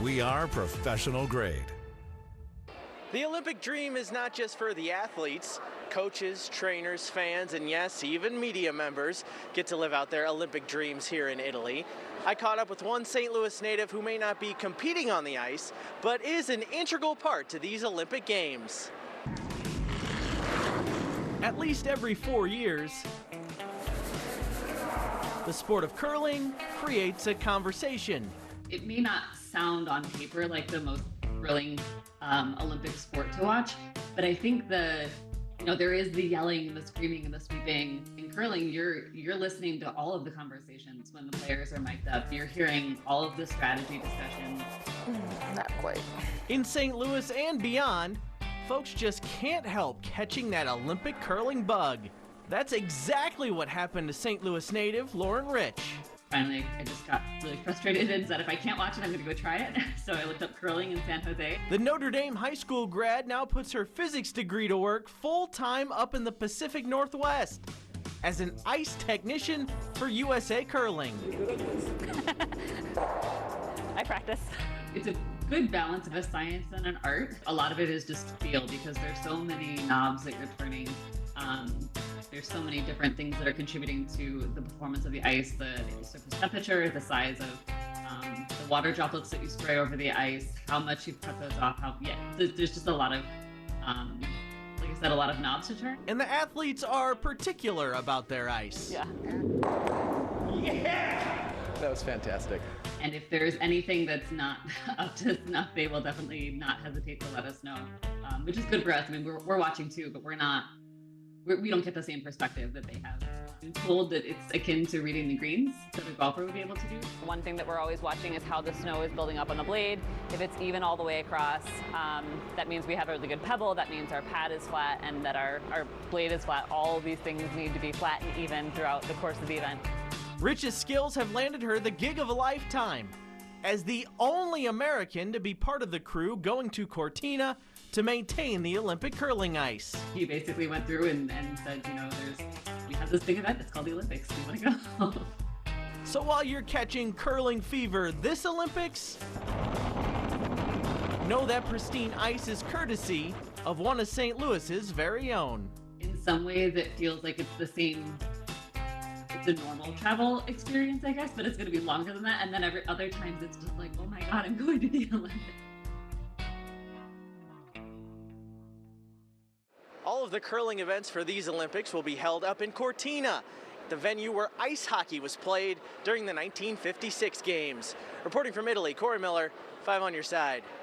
We are professional grade. The Olympic dream is not just for the athletes. Coaches, trainers, fans, and yes, even media members get to live out their Olympic dreams here in Italy. I caught up with one St. Louis native who may not be competing on the ice, but is an integral part to these Olympic Games. At least every 4 years, the sport of curling creates a conversation. It may not sound on paper like the most thrilling Olympic sport to watch, but I think there is the yelling and the screaming and the sweeping. In curling, you're listening to all of the conversations when the players are mic'd up. You're hearing all of the strategy discussions. Not quite. In St. Louis and beyond, folks just can't help catching that Olympic curling bug. That's exactly what happened to St. Louis native Lauren Rich. Finally, I just got really frustrated and said if I can't watch it, I'm going to go try it. So I looked up curling in San Jose. The Notre Dame high school grad now puts her physics degree to work full-time up in the Pacific Northwest as an ice technician for USA Curling. I practice. It's a good balance of a science and an art. A lot of it is just feel because there's so many knobs that you're turning. There's so many different things that are contributing to the performance of the ice, the surface temperature, the size of the water droplets that you spray over the ice, how much you've cut those off, there's just a lot of, like I said, a lot of knobs to turn. And the athletes are particular about their ice. Yeah. That was fantastic. And if there's anything that's not up to snuff, they will definitely not hesitate to let us know, which is good for us. I mean, we're watching too, but we don't get the same perspective that they have. I'm told that it's akin to reading the greens that a golfer would be able to do. One thing that we're always watching is how the snow is building up on the blade. If it's even all the way across, that means we have a really good pebble. That means our pad is flat and that our blade is flat. All of these things need to be flat and even throughout the course of the event. Rich's skills have landed her the gig of a lifetime as the only American to be part of the crew going to Cortina to maintain the Olympic curling ice. He basically went through and said, we have this big event, it's called the Olympics, do you want to go? So while you're catching curling fever this Olympics, know that pristine ice is courtesy of one of St. Louis's very own. In some ways it feels like it's the same, it's a normal travel experience, I guess, but it's going to be longer than that. And then other times it's just like, oh my God, I'm going to the Olympics. All of the curling events for these Olympics will be held up in Cortina, the venue where ice hockey was played during the 1956 games. Reporting from Italy, Corey Miller, 5 on your side.